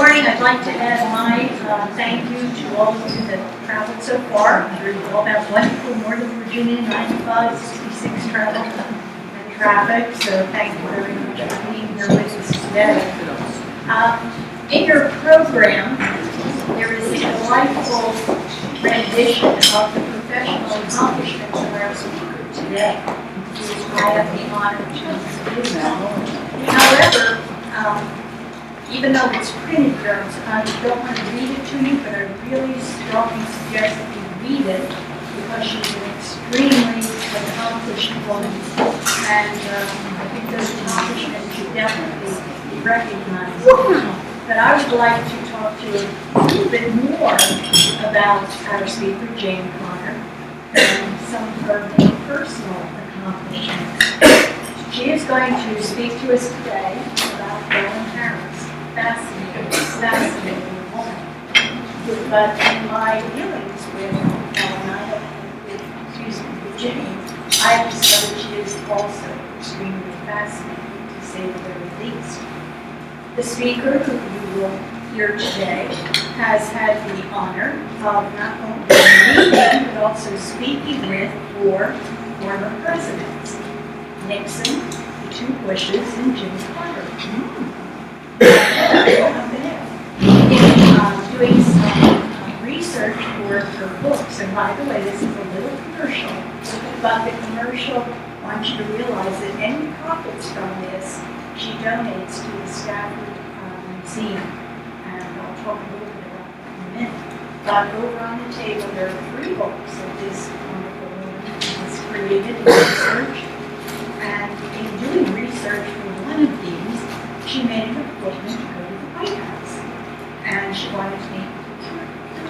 morning, I'd like to add my thank you to all of you that traveled so far through all that wonderful Northern Virginia 95, 66 travel and traffic. So thank you very much for being here with us today. In your program, there is a delightful rendition of the professional accomplishments of our speaker today. I have the honor to do that. However, even though it's printed here, I don't want to read it to you, but I really strongly suggest that you read it because she's an extremely accomplished woman, and I think those accomplishments should definitely be recognized. But I would like to talk to you a little bit more about our speaker, Jane Connor, and some of her personal accomplishments. She is going to speak to us today about Helen Harris. Fascinating woman. But in my dealings with Jimmy, I have discovered she is also extremely fascinating, to say the very least. The speaker who you will hear today has had the honor of not only meeting, but also speaking with 4 former presidents: Nixon, the 2 Bushes, and Jimmy Carter. Doing some research for her books, and by the way, this is a little commercial, but the commercial wants you to realize that any profits from this, she donates to the Stafford Museum, and I'll talk a little bit about that in a minute. But over on the table, there are 3 books that this wonderful woman has created and researched, and in doing research for one of these, she made an appointment to go to the White House, and she wanted to meet with the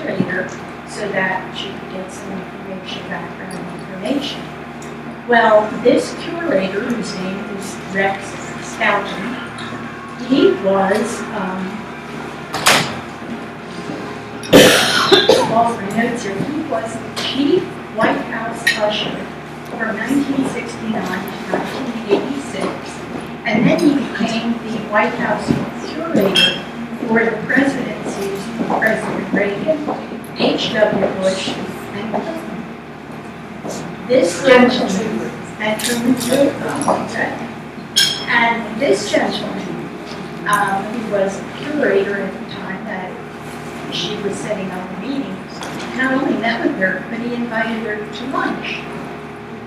curator so that she could get some information, background information. Well, this curator, whose name is Rex Stoughton, he was, all my notes here, he was the chief White House usher from 1969 to 1986. And then he became the White House curator for the presidencies of President Reagan, H.W. Bush, and Clinton. This gentleman, and Truman too, and this gentleman, who was a curator at the time that she was setting up the meeting, not only met with her, but he invited her to lunch.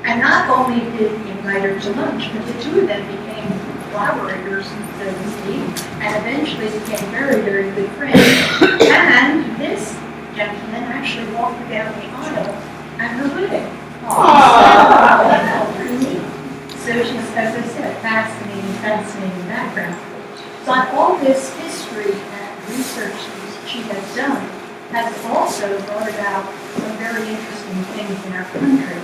And not only did he invite her to lunch, but the 2 of them became collaborators, so to speak, and eventually became very, very good friends. And this gentleman actually walked down the aisle at her wedding. So she's, as I said, fascinating background. But all this history and research she has done has also brought about some very interesting things in our country.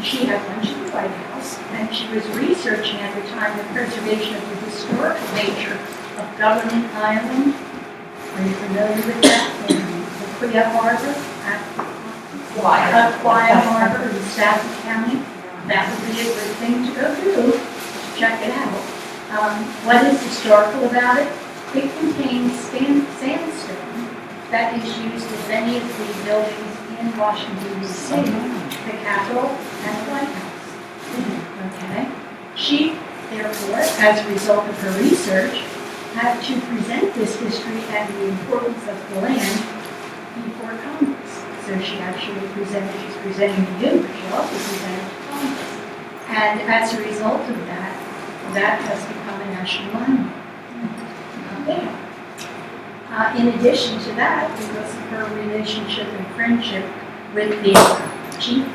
She had lunch at the White House, and she was researching at the time the preservation of the historical nature of Government Island. Are you familiar with that? In the Quia Harbor, Quia Harbor in Stafford County. That would be a good thing to go do. Check it out. What is historical about it? It contains sandstone that is used in many of the buildings in Washington, D.C., the Capitol, and the White House. Okay? She, therefore, as a result of her research, had to present this history and the importance of the land before Congress. So she actually presented, she's presenting to you, but she also presented to Congress. And as a result of that, that has become a national monument. Okay. In addition to that, because of her relationship and friendship with the chief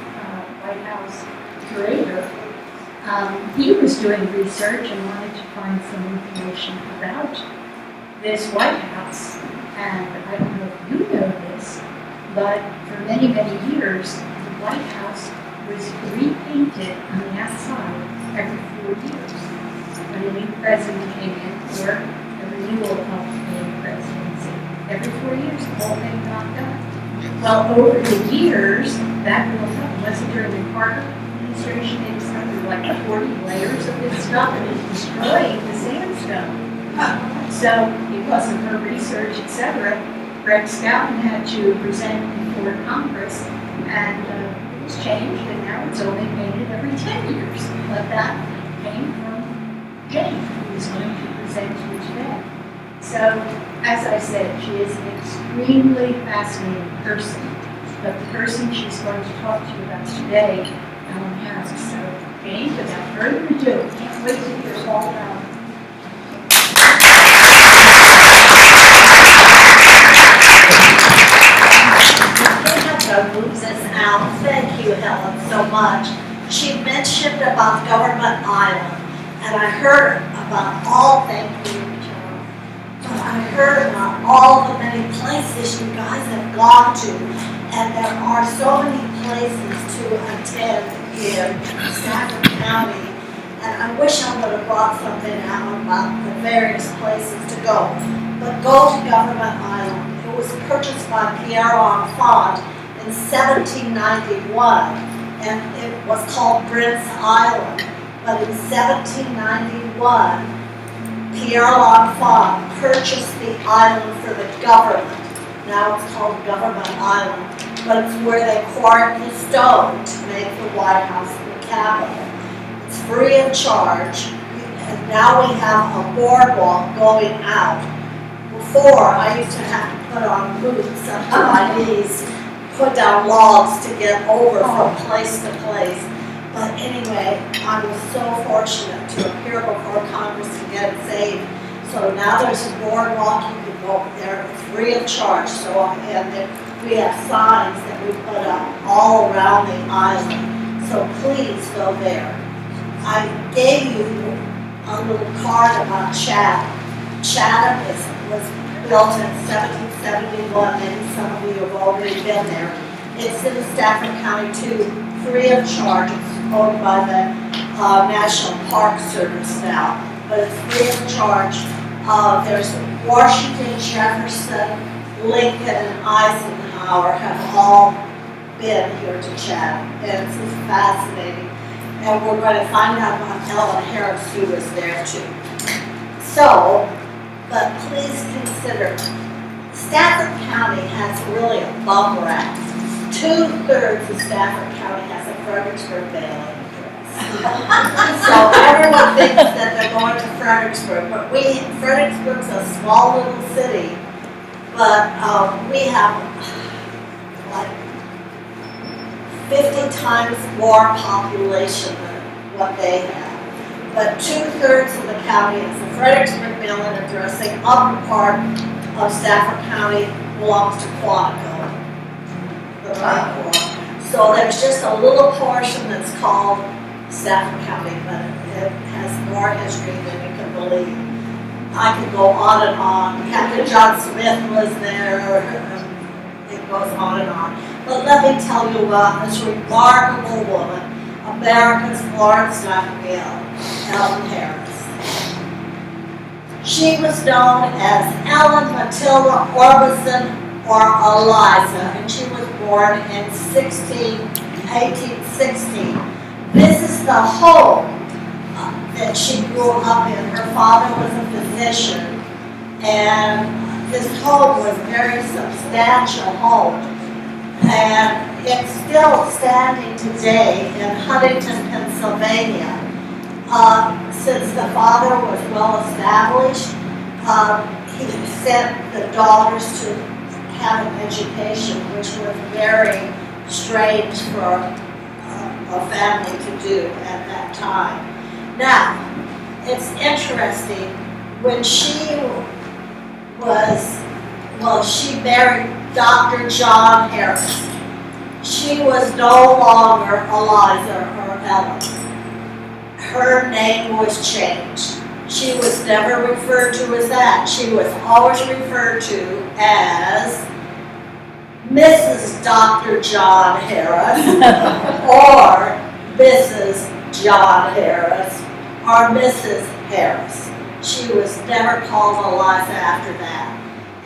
White House curator, he was doing research and wanted to find some information about this White House. And I don't know if you know this, but for many, many years, the White House was repainted on the outside every 4 years. When a new president came in for the renewal of the presidency. Every 4 years, the whole thing got done. Well, over the years, that built up. Wasn't during the Carter administration, they discovered like 40 layers of this stuff, and it was destroying the sandstone. So because of her research, etc., Greg Scouten had to present before Congress, and it was changed, and now it's only painted every 10 years. But that came from Jane, who is going to present you today. So, as I said, she is an extremely fascinating person, but the person she's going to talk to you about today, Helen Harris. So, Jane, without further ado, can't wait to hear all about it. Moves us out. Thank you, Helen, so much. She mentioned about Government Island, and I heard about all, thank you, John, but I heard about all the many places you guys have gone to, and there are so many places to attend in Stafford County, and I wish I would have brought something out about the various places to go. But go to Government Island. It was purchased by Pierre L'Enfant in 1791, and it was called Prince Island. But in 1791, Pierre L'Enfant purchased the island for the government. Now it's called Government Island, but it's where they quarried the stone to make the White House and the Capitol. It's free of charge, and now we have a boardwalk going out. Before, I used to have to put on boots up to my knees, put down logs to get over from place to place. But anyway, I was so fortunate to appear before Congress and get it saved. So now there's a boardwalk, you can go over there free of charge. So and we have signs that we put up all around the island. So please go there. I gave you a little card about Chatham. Chatham was built in 1771, and some of you have already been there. It's in Stafford County too, free of charge. It's owned by the National Park Service now, but it's free of charge. There's Washington, Jefferson, Lincoln, and Eisenhower have all been here to Chatham, and it's just fascinating. And we're going to find out about Helen Harris, who was there too. So, but please consider, Stafford County has really a bum rap. 2/3 of Stafford County has a Fredericksburg mailing address. So everyone thinks that they're going to Fredericksburg, but Fredericksburg's a small little city, but we have like 50 times more population than what they have. But 2/3 of the county is a Fredericksburg mailing address. The upper part of Stafford County belongs to Quantico, the Bancorp. So there's just a little portion that's called Stafford County, but it has more history than you can believe. I could go on and on. Captain John Smith was there. It goes on and on. But let me tell you about this remarkable woman, America's Florence Nightingale, Helen Harris. She was known as Ellen Matilda Orbison or Eliza, and she was born in 1816. This is the home that she grew up in. Her father was a physician, and this home was a very substantial home. And it's still standing today in Huntington, Pennsylvania. Since the father was well established, he sent the daughters to have an education, which was very strange for a family to do at that time. Now, it's interesting, when she married Dr. John Harris. She was no longer Eliza or Ellen. Her name was changed. She was never referred to as that. She was always referred to as Mrs. Dr. John Harris or Mrs. John Harris or Mrs. Harris. She was never called Eliza after that.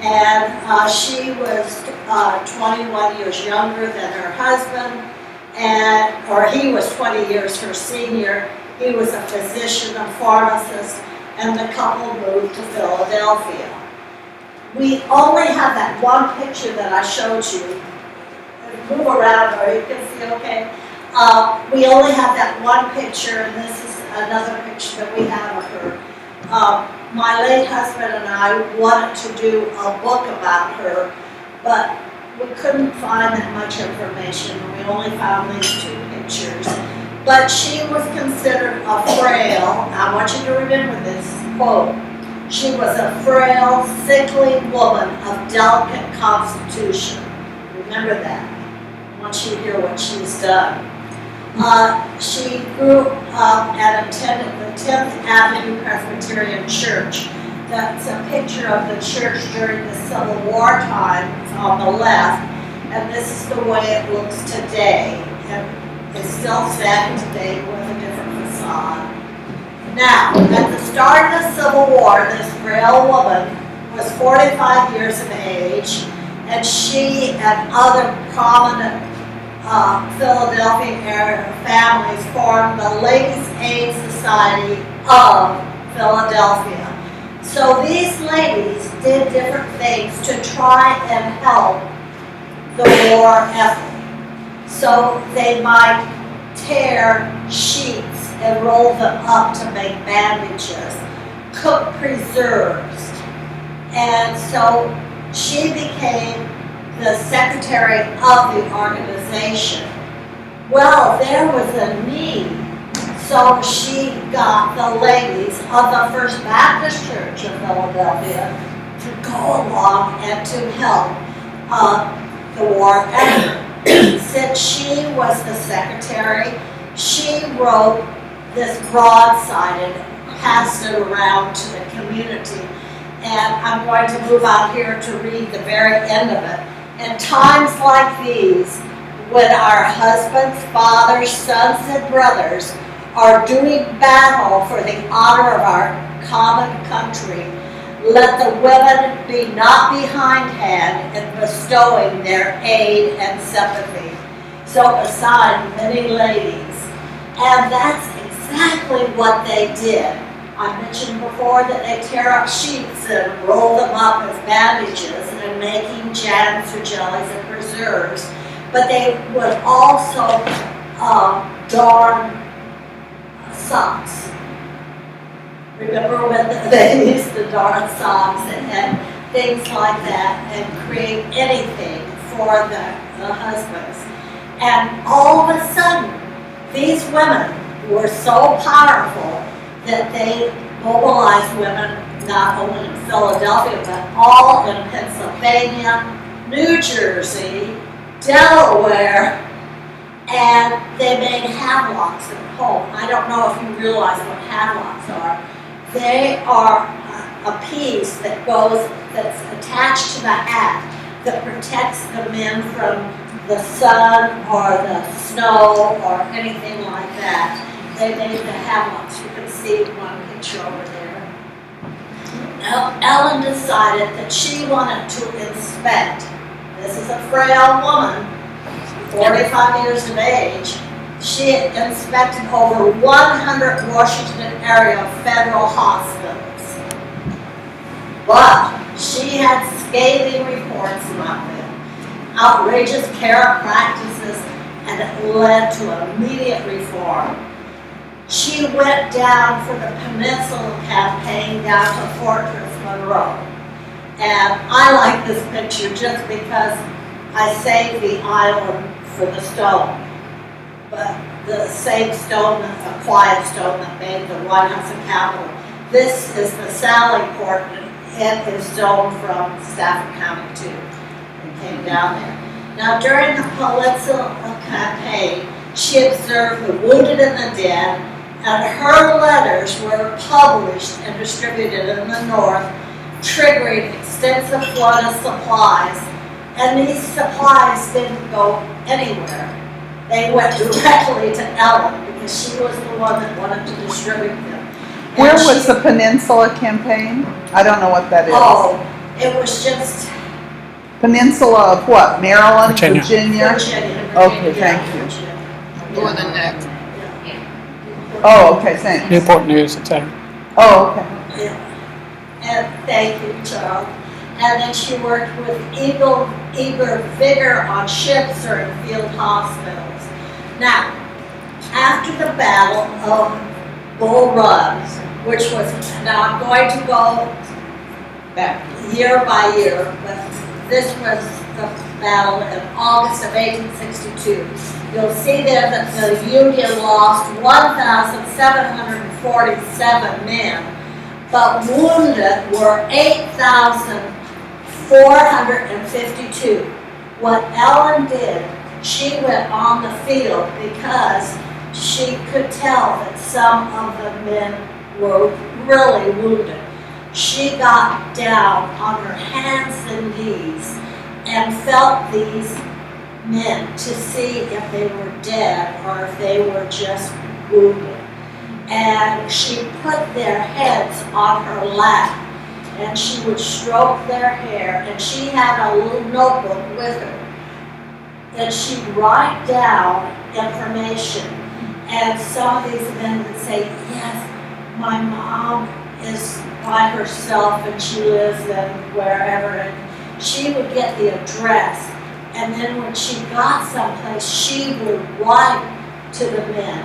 And she was 21 years younger than her husband, or he was 20 years her senior. He was a physician, a pharmacist, and the couple moved to Philadelphia. We only have that one picture that I showed you. Move around or you can see okay. We only have that one picture, and this is another picture that we have of her. My late husband and I wanted to do a book about her, but we couldn't find that much information. We only found these two pictures. But she was considered a frail, I want you to remember this quote, she was a frail, sickly woman of delicate constitution. Remember that. I want you to hear what she's done. She grew up and attended the 10th Avenue Presbyterian Church. That's a picture of the church during the Civil War times on the left, and this is the way it looks today. And it's still standing today with a different facade. Now, at the start of the Civil War, this frail woman was 45 years of age, and she and other prominent Philadelphia area families formed the Ladies' Aid Society of Philadelphia. So these ladies did different things to try and help the war effort. So they might tear sheets and roll them up to make bandages, cook preserves. And so she became the secretary of the organization. Well, there was a need, so she got the ladies of the First Baptist Church of Philadelphia to go along and to help the war effort. Since she was the secretary, she wrote this broadside and passed it around to the community. And I'm going to move out here to read the very end of it. In times like these, when our husbands, fathers, sons, and brothers are doing battle for the honor of our common country, let the women be not behindhand in bestowing their aid and sympathy. So assigned many ladies, and that's exactly what they did. I mentioned before that they tear up sheets and roll them up as bandages and making jams or jellies and preserves. But they would also darn socks. Remember when they used to darn socks and things like that and create anything for the husbands. And all of a sudden, these women were so powerful that they mobilized women not only in Philadelphia, but all in Pennsylvania, New Jersey, Delaware, and they made hadlocks at home. I don't know if you realize what hadlocks are. They are a piece that's attached to the hat that protects the men from the sun or the snow or anything like that. They made the hadlocks. You can see one picture over there. Now, Ellen decided that she wanted to inspect. This is a frail woman, 45 years of age. She inspected over 100 Washington area federal hospitals. But she had scathing reports about them, outrageous care practices, and it led to immediate reform. She went down for the Peninsula campaign down to Fortress Monroe. And I like this picture just because I saved the island for the stone. But the same stone, a quiet stone that made the White House and Capitol. This is the Sally Port, and it is stone from Stafford County too. It came down there. Now during the Peninsula campaign, she observed the wounded and the dead, and her letters were published and distributed in the North, triggering extensive flood of supplies. And these supplies didn't go anywhere. They went directly to Ellen because she was the one that wanted to distribute them. And where was the Peninsula campaign? I don't know what that is. Oh, it was just Peninsula of what? Maryland, Virginia. Virginia. Okay, thank you. Virginia. Northern Neck. Oh, okay, thanks. Newport News, etc. Oh, okay. Yeah. And thank you, Charles. And then she worked with eager vigor on ships or in field hospitals. Now, after the Battle of Bull Run, which was, now I'm going to go Back. year by year, but this was the battle in August of 1862. You'll see there that the Union lost 1,747 men, but wounded were 8,452. What Ellen did, she went on the field because she could tell that some of the men were really wounded. She got down on her hands and knees and felt these men to see if they were dead or if they were just wounded. And she put their heads on her lap and she would stroke their hair, and she had a little notebook with her. And she'd write down information. And some of these men would say, yes, my mom is by herself and she lives in wherever, and she would get the address, and then when she got someplace she would write to the men.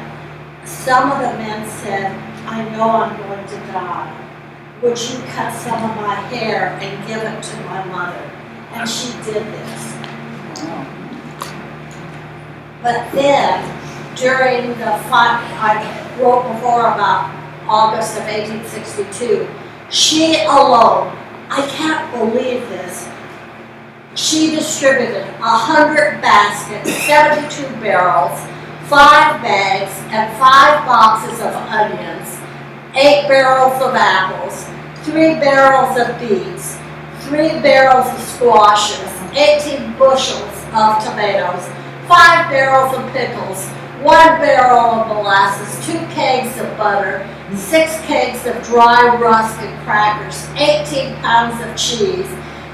Some of the men said, I know I'm going to die. Would you cut some of my hair and give it to my mother? And she did this. But then during the fight, I wrote before about August of 1862, she alone, I can't believe this, she distributed 100 baskets, 72 barrels, 5 bags, and 5 boxes of onions, 8 barrels of apples, 3 barrels of beets, 3 barrels of squashes, 18 bushels of tomatoes, 5 barrels of pickles, 1 barrel of molasses, 2 kegs of butter, 6 kegs of dry rusk and crackers, 18 pounds of cheese,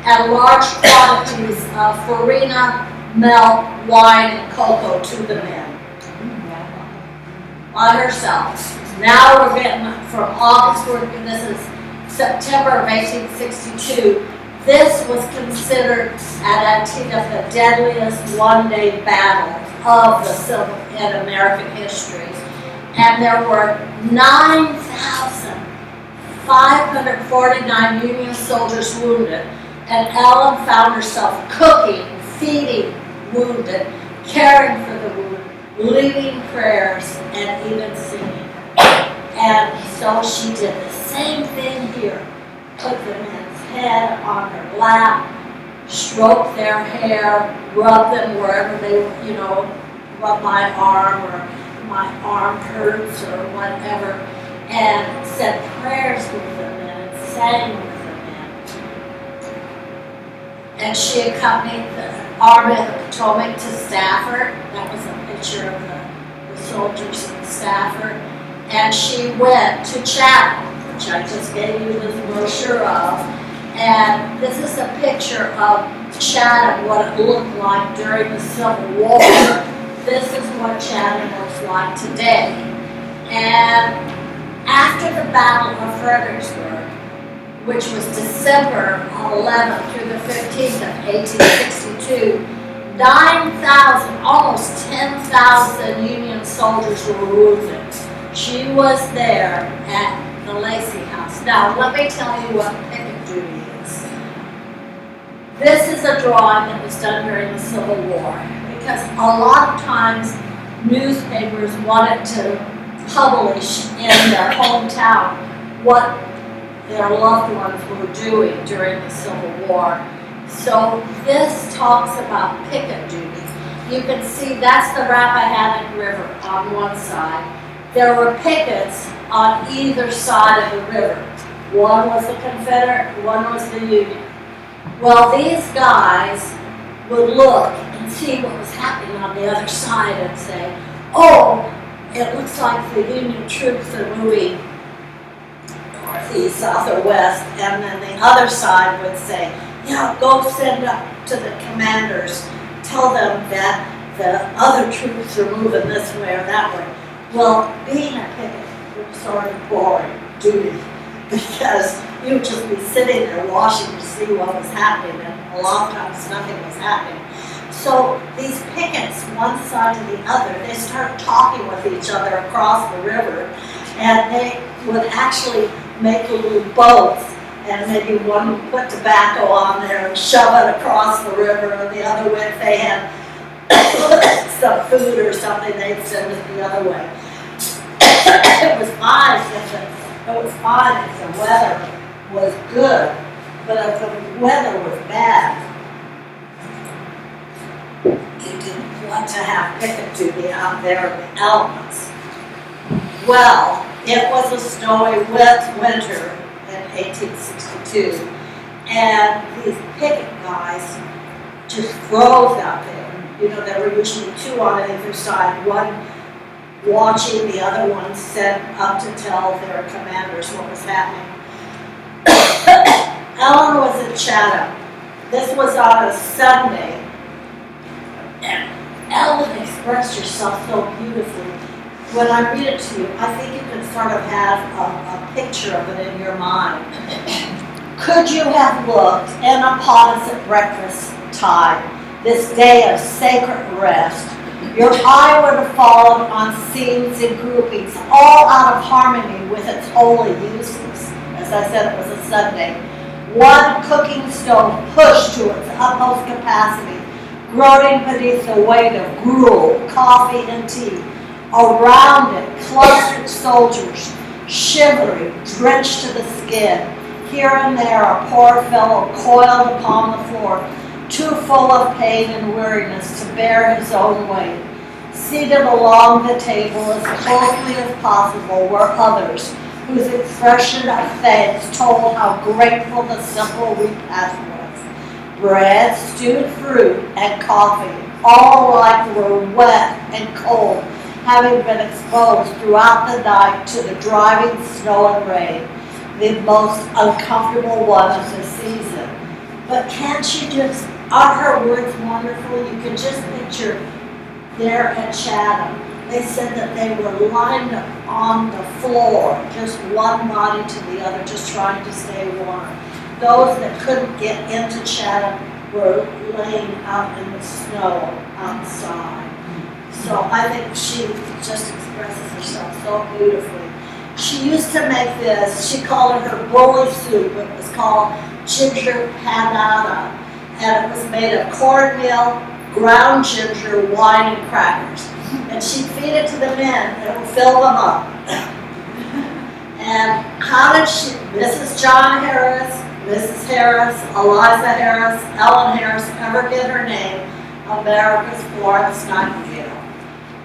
and large quantities of farina, milk, wine, and cocoa to the men. On herself. Now we're getting from August, this is September of 1862. This was considered at Antietam the deadliest one-day battle of the Civil in American history. And there were 9,549 Union soldiers wounded, and Ellen found herself cooking, feeding wounded, caring for the wounded, leading prayers, and even singing. And so she did the same thing here. Put the man's head on her lap, stroke their hair, rub them wherever they, rub my arm or my arm hurts or whatever, and said prayers with the men and sang with the men. And she accompanied the Army of the Potomac to Stafford. That was a picture of the soldiers in Stafford. And she went to Chatham, which I just gave you this brochure of. And this is a picture of Chatham, what it looked like during the Civil War. This is what Chatham looks like today. And after the Battle of Fredericksburg, which was December 11th through the 15th of 1862, 9,000, almost 10,000 Union soldiers were wounded. She was there at the Lacey House. Now, let me tell you what picket duty is. This is a drawing that was done during the Civil War, because a lot of times newspapers wanted to publish in their hometown what their loved ones were doing during the Civil War. So this talks about picket duty. You can see that's the Rappahannock River on one side. There were pickets on either side of the river. One was the Confederate, one was the Union. Well, these guys would look and see what was happening on the other side and say, oh, it looks like the Union troops are moving northeast, south, or west. And then the other side would say, yeah, go send up to the commanders, tell them that the other troops are moving this way or that way. Well, being a picket was sort of boring duty. because you would just be sitting there watching to see what was happening, and a lot of times nothing was happening. So these pickets, one side to the other, they start talking with each other across the river, and they would actually make little boats, and maybe one would put tobacco on there and shove it across the river, and the other way, if they had some food or something, they'd send it the other way. It was fine if the weather was good, but if the weather was bad, you didn't want to have picket duty out there in the elements. Well, it was a snowy, wet winter in 1862, and these picket guys just froze out there. You know, there were usually two on either side, one watching, the other one sent up to tell their commanders what was happening. Ellen was in Chatham. This was on a Sunday, and Ellen expressed herself so beautifully. When I read it to you, I think you can sort of have a picture of it in your mind. Could you have looked in upon us at breakfast time, this day of sacred rest, your eye would have fallen on scenes and groupings, all out of harmony with its holy uses. As I said, it was a Sunday. One cooking stove pushed to its utmost capacity, groaning beneath the weight of gruel, coffee, and tea. Around it, clustered soldiers, shivering, drenched to the skin. Here and there, a poor fellow coiled upon the floor, too full of pain and weariness to bear his own weight. Seated along the table as closely as possible were others, whose expression of thanks told how grateful the simple repast was. Bread, stewed fruit, and coffee, all alike were wet and cold, having been exposed throughout the night to the driving snow and rain, the most uncomfortable one of the season. But can't you just, aren't her words wonderful? You can just picture there at Chatham. They said that they were lined up on the floor, just one body to the other, just trying to stay warm. Those that couldn't get into Chatham were laying out in the snow outside. So I think she just expresses herself so beautifully. She used to make this, she called it her bully soup. It was called ginger panada, and it was made of cornmeal, ground ginger, wine, and crackers. And she'd feed it to the men, and it would fill them up. And how did she, Mrs. John Harris, Mrs. Harris, Eliza Harris, Ellen Harris, ever get her name? America's Florence Nightingale.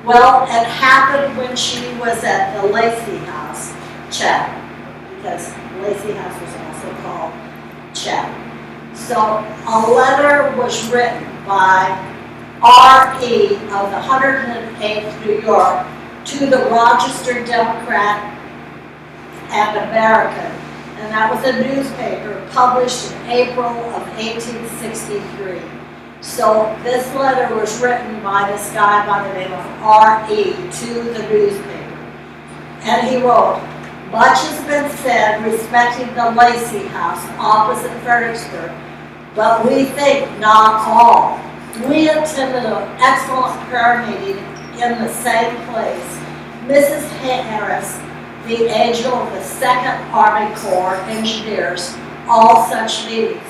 Well, it happened when she was at the Lacey House, Chatham, because Lacey House was also called Chatham. So a letter was written by R.E. of the 108th New York to the Rochester Democrat and American, and that was a newspaper published in April of 1863. So this letter was written by this guy by the name of R.E. to the newspaper. And he wrote, "Much has been said respecting the Lacey House opposite Fredericksburg, but we think not all. We attended an excellent prayer meeting in the same place. Mrs. Harris, the angel of the 2nd Army Corps Engineers, all such meetings.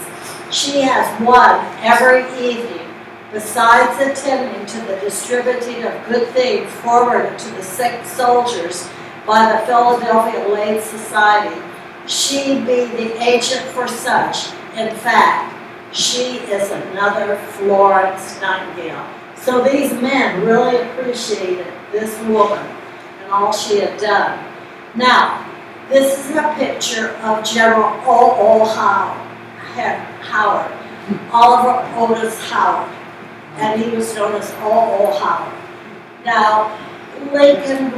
She has one every evening, besides attending to the distributing of good things forwarded to the sick soldiers by the Philadelphia Lay Society. She be the agent for such. In fact, she is another Florence Nightingale." So these men really appreciated this woman and all she had done. Now, this is a picture of General O.O. Howard, Oliver Otis Howard, and he was known as O.O. Howard. Now, Lincoln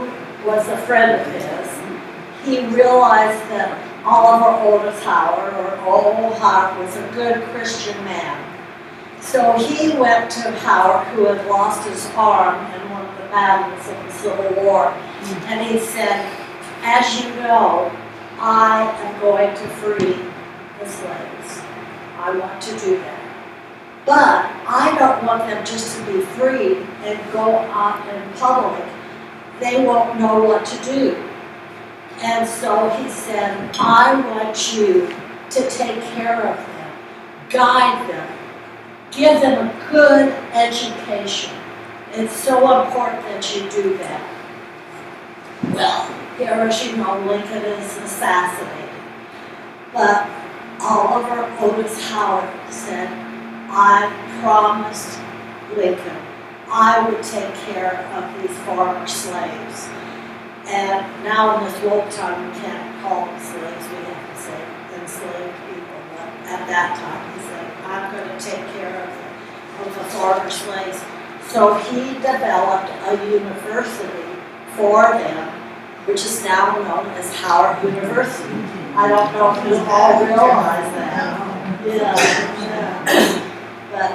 was a friend of his. He realized that Oliver Otis Howard, or O.O. Howard, was a good Christian man. So he went to Howard, who had lost his arm in one of the battles of the Civil War, and he said, "As you know, I am going to free the slaves. I want to do that. But I don't want them just to be free and go out in public. They won't know what to do. And so he said, I want you to take care of them, guide them, give them a good education. It's so important that you do that. Well, here, as you know, Lincoln is assassinated. But Oliver Otis Howard said, I promised Lincoln I would take care of these former slaves. And now in this woke time, we can't call them slaves, we have to say enslaved people. But at that time, he said, I'm going to take care of the former slaves. So he developed a university for them, which is now known as Howard University. I don't know if you all realize that. Yeah. But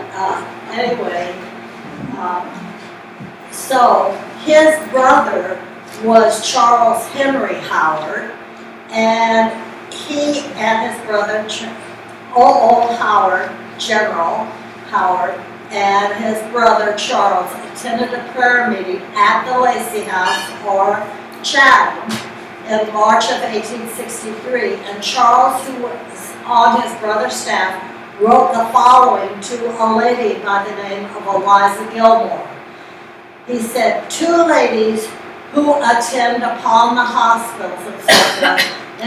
anyway, so his brother was Charles Henry Howard, and he and his brother, O.O. Howard, General Howard, and his brother Charles attended a prayer meeting at the Lacey House or Chatham in March of 1863, and Charles, who was on his brother's staff, wrote the following to a lady by the name of Eliza Gilmore. He said, 2 ladies who attend upon the hospitals, etc.,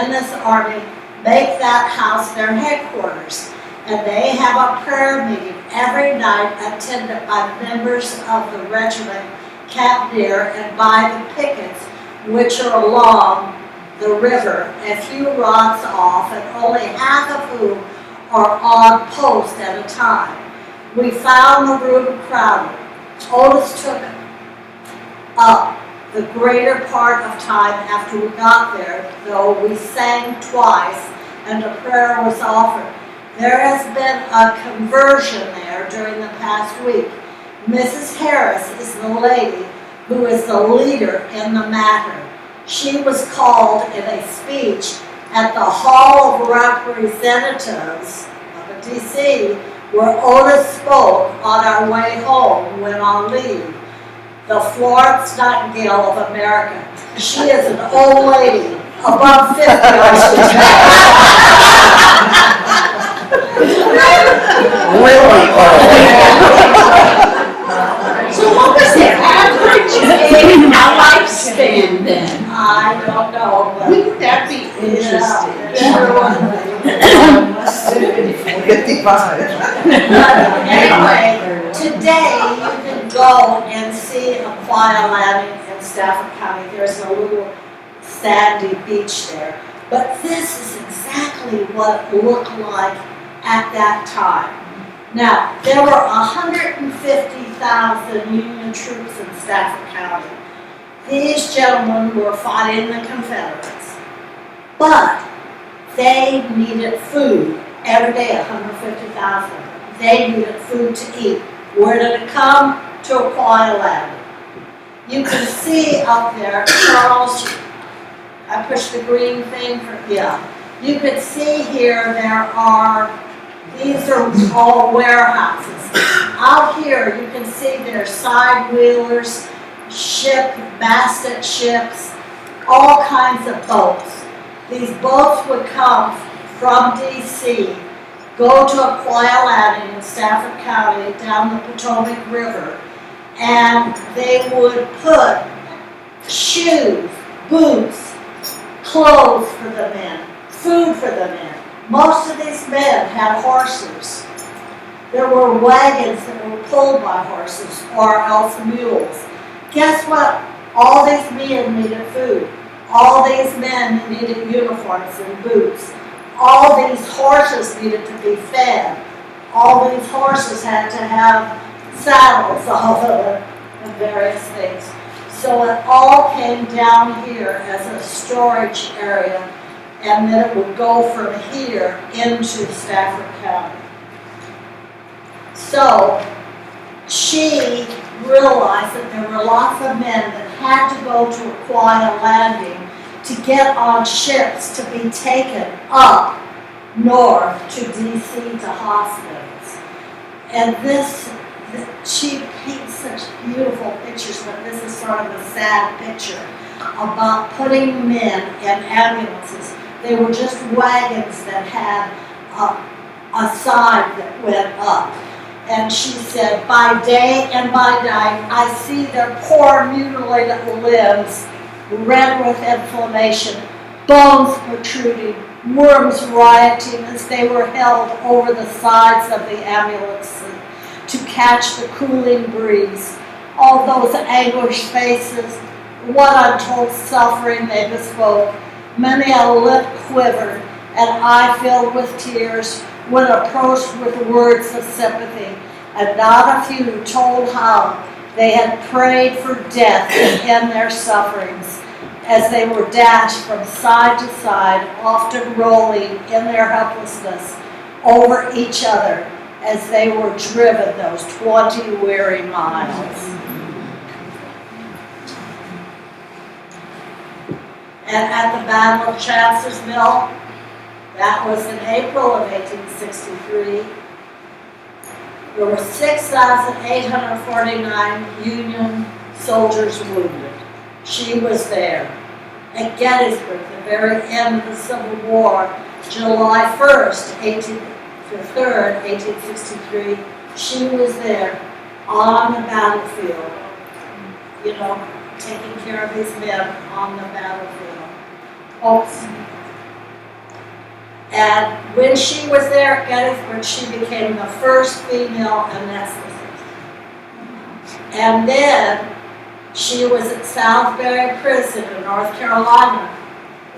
in this army make that house their headquarters, and they have a prayer meeting every night attended by members of the regiment camped near and by the pickets which are along the river a few rods off, and only half of whom are on post at a time. We found the room crowded. Otis took up the greater part of time after we got there, though we sang twice and a prayer was offered. There has been a conversion there during the past week. Mrs. Harris is the lady who is the leader in the matter. She was called in a speech at the Hall of Representatives of D.C., where Otis spoke on our way home when on leave. The Florence Nightingale of America. She is an old lady, above 50, I should say. Really old. So what was the average age lifespan then? I don't know, but Wouldn't that be interesting? Yeah. 55. Anyway, today you can go and see Aquia Landing in Stafford County. There's a little sandy beach there. But this is exactly what it looked like at that time. Now, there were 150,000 Union troops in Stafford County. These gentlemen were fighting the Confederates, but they needed food every day, 150,000. They needed food to eat. Where did it come? To Aquia Landing. You can see up there, Charles, I pushed the green thing for, yeah. You can see here these are all warehouses. Out here, you can see there's side wheelers, basket ships, all kinds of boats. These boats would come from D.C., go to Aquia Landing in Stafford County down the Potomac River, and they would put shoes, boots, clothes for the men, food for the men. Most of these men had horses. There were wagons that were pulled by horses or else mules. Guess what? All these men needed food. All these men needed uniforms and boots. All these horses needed to be fed. All these horses had to have saddles all over and various things. So it all came down here as a storage area, and then it would go from here into Stafford County. So she realized that there were lots of men that had to go to Aquia Landing to get on ships to be taken up north to DC to hospitals. And she paints such beautiful pictures, but this is sort of a sad picture about putting men in ambulances. They were just wagons that had a side that went up. And she said, by day and by night, I see their poor mutilated limbs, red with inflammation, bones protruding, worms rioting as they were held over the sides of the ambulance to catch the cooling breeze. All those anguished faces, what untold suffering they bespoke. Many a lip quivered, and eye filled with tears when approached with words of sympathy, and not a few told how they had prayed for death to end their sufferings as they were dashed from side to side, often rolling in their helplessness over each other as they were driven those 20 weary miles. And at the Battle of Chancellorsville, that was in April of 1863, there were 6,849 Union soldiers wounded. She was there. At Gettysburg, the very end of the Civil War, July 1st, 1863, she was there on the battlefield, taking care of these men on the battlefield. And when she was there at Gettysburg, she became the first female anesthetist. And then she was at Salisbury Prison in North Carolina.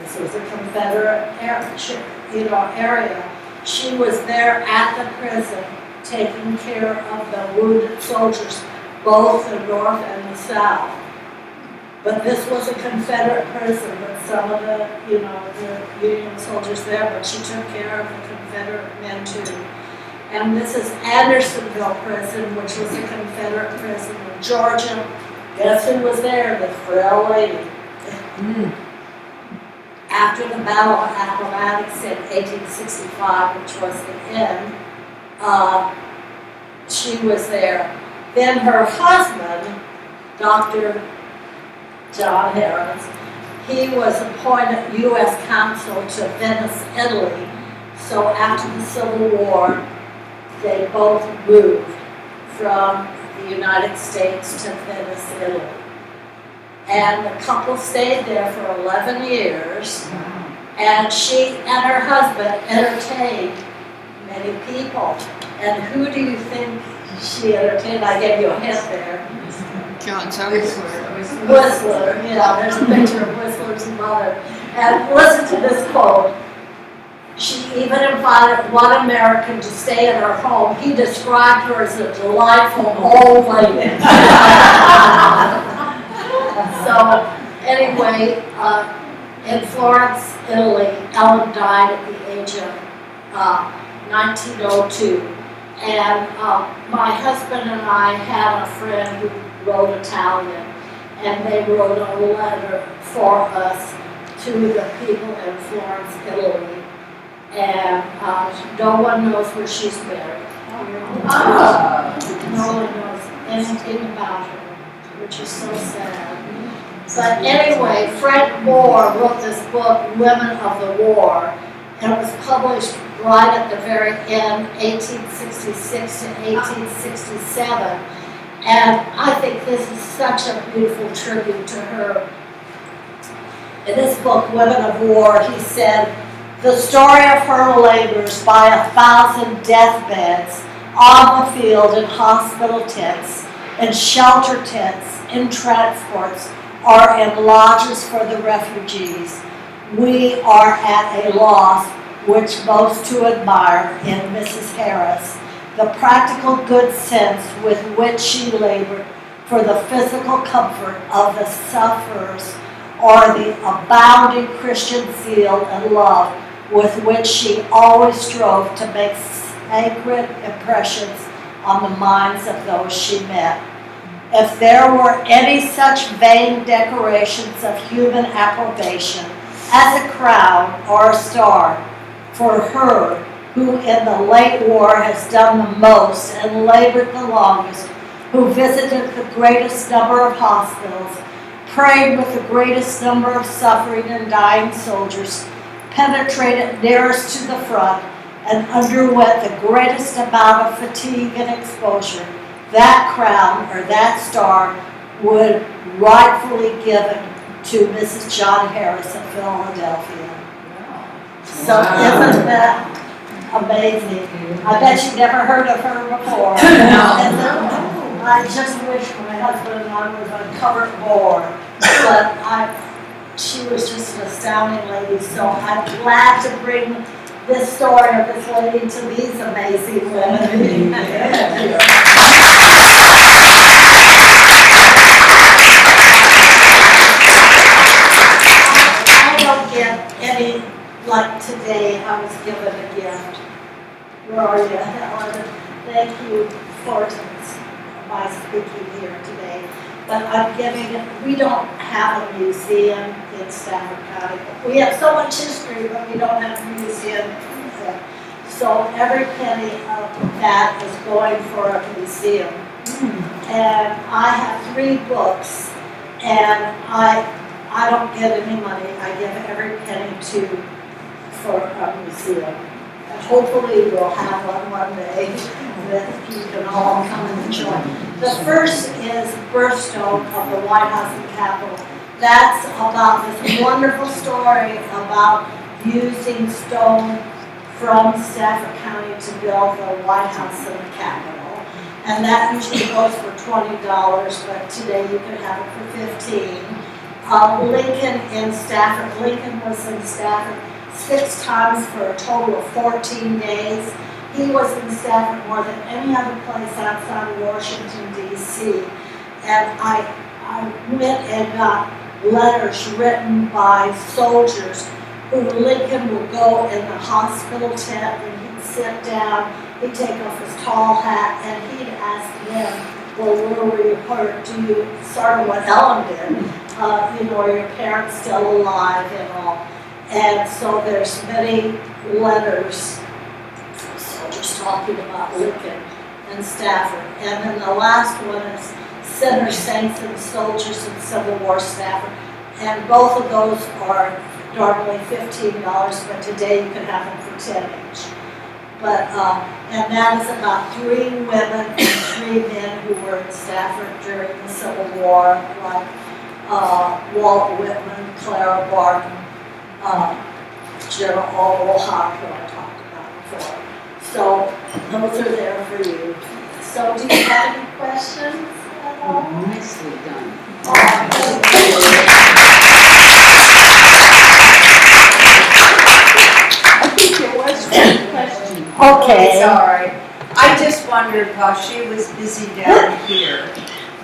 This was a Confederate area. She was there at the prison taking care of the wounded soldiers, both the North and the South. But this was a Confederate prison, but some of the Union soldiers there, but she took care of the Confederate men too. And this is Andersonville Prison, which was a Confederate prison in Georgia. Guess who was there? The frail lady. After the Battle of Appomattox in 1865, which was the end, she was there. Then her husband, Dr. John Harris, he was appointed U.S. Consul to Venice, Italy. So after the Civil War, they both moved from the United States to Venice, Italy. And the couple stayed there for 11 years. And she and her husband entertained many people. And who do you think she entertained? I gave you a hint there. Whistler, there's a picture of Whistler's mother. And listen to this quote. She even invited one American to stay in her home. He described her as a delightful old lady. So, anyway, in Florence, Italy, Ellen died at the age of 1902. And my husband and I had a friend who wrote Italian, and they wrote a letter for us to the people in Florence, Italy. And no one knows where she's buried. No one knows anything about her, which is so sad. But anyway, Frank Moore wrote this book, Women of the War, and it was published right at the very end, 1866 to 1867. And I think this is such a beautiful tribute to her. In this book, Women of War, he said, the story of her labors by 1,000 deathbeds, on the field, in hospital tents, in shelter tents, in transports, or in lodges for the refugees. We are at a loss which most to admire in Mrs. Harris, the practical good sense with which she labored for the physical comfort of the sufferers, or the abounding Christian zeal and love with which she always strove to make sacred impressions on the minds of those she met. If there were any such vain decorations of human approbation as a crown or a star for her who in the late war has done the most and labored the longest, who visited the greatest number of hospitals, prayed with the greatest number of suffering and dying soldiers, penetrated nearest to the front, and underwent the greatest amount of fatigue and exposure, that crown or that star would rightfully given to Mrs. John Harris of Philadelphia. So isn't that amazing? I bet you never heard of her before. I just wish my husband and I was on covered board, but she was just an astounding lady, so I'm glad to bring this story of this lady to these amazing women. I don't get any, like today, I was given a gift. Where are you, Helen? Thank you for my speaking here today. But I'm giving it, we don't have a museum in Stafford County. We have so much history, but we don't have a museum. So every penny of that is going for a museum. And I have 3 books, and I don't get any money. I give every penny for a museum. And hopefully we'll have one day that you can all come and enjoy. The first is Birthstone of the White House and Capitol. That's about this wonderful story about using stone from Stafford County to build the White House and the Capitol. And that usually goes for $20, but today you could have it for $15. Lincoln in Stafford. Lincoln was in Stafford 6 times for a total of 14 days. He was in Stafford more than any other place outside of Washington, D.C. And I went and got letters written by soldiers who Lincoln would go in the hospital tent and he'd sit down, he'd take off his tall hat, and he'd ask them, well, where were you hurt? Do you, sort of what Helen did, are your parents still alive and all? And so there's many letters from soldiers talking about Lincoln and Stafford. And then the last one is Sinners, Saints, and Soldiers in Civil War Stafford. And both of those are normally $15, but today you can have them for 10 each. But, and that is about 3 women and 3 men who were in Stafford during the Civil War, like Walt Whitman, Clara Barton, General Orwell Hawk, who I talked about before. So those are there for you. So do you have any questions at all? Nicely done. I think there was one question. Okay. Sorry. I just wondered, while she was busy down here,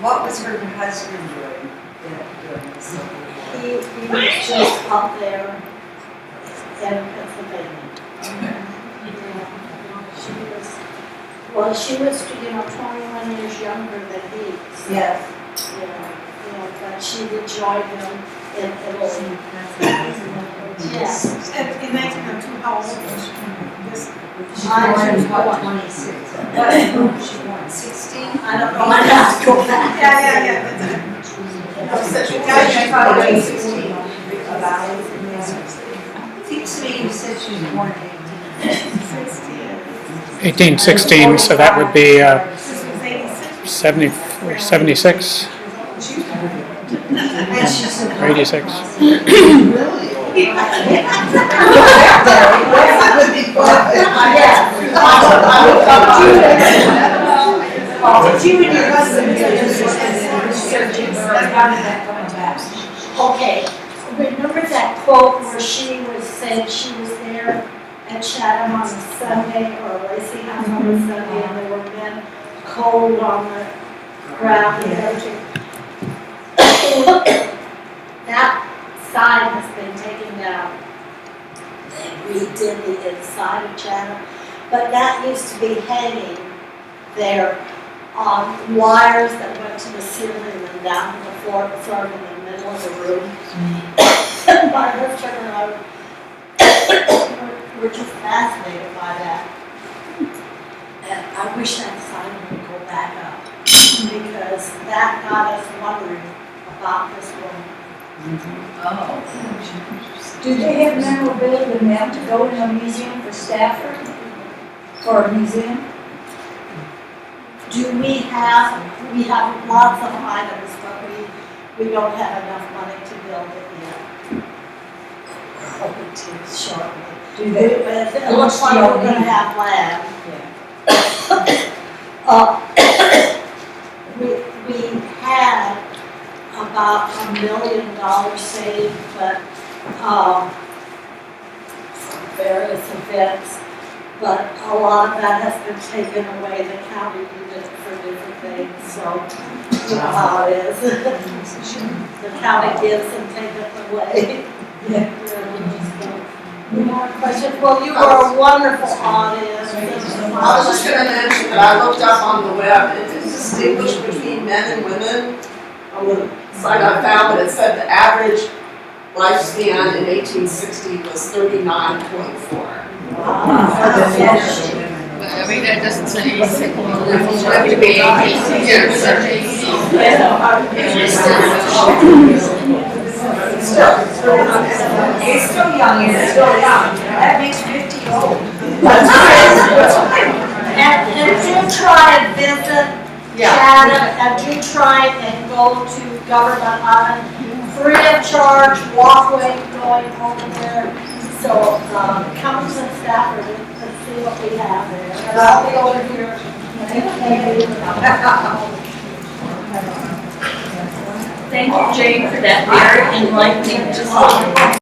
what was her husband doing during the Civil War? He was just up there in Pennsylvania. She was 21 years younger than he. So, Yes. But she would join him in Italy. Yes. In 1902, how old was she? She was 26. What? She born 16? I don't know. I have to go back. Yeah. She probably 16. I think to me you said she was born in 1816, so that would be This was 86. 76 or 86. Did you and your husband Okay, remember that quote where she was saying she was there at Chatham on a Sunday, or Lacey House on a Sunday, and there were men cold on the ground and everything? That sign has been taken down. They redid the inside of Chatham, but that used to be hanging there on wires that went to the ceiling and down to the floor, sort of in the middle of the room. my husband and I were just fascinated by that. And I wish that sign would go back up, because that got us wondering about this woman. Do they have memorabilia now to go in a museum for Stafford? For a museum? We have lots of items, but we don't have enough money to build it yet. Hoping to shortly. Do they? It looks like we're gonna have land. We had about $1 million saved, but, from various events, but a lot of that has been taken away. The county used it for different things, so you know how it is. The county gives and takes away. Any more questions? Well, you were a wonderful audience. I was just gonna mention that I looked up on the web, it distinguished between men and women. On the site I found that it said the average lifespan in 1860 was 39.4. Wow. I mean, that doesn't say anything. It have to be 18 years. It's still young, it's still young. That makes 50 old. And do try and visit Chatham, and do try and go to Government Island, free of charge, walkway going over there. So, come to Stafford and see what we have there. And I'll be over here. Thank you, Jane, for that very enlightening discussion.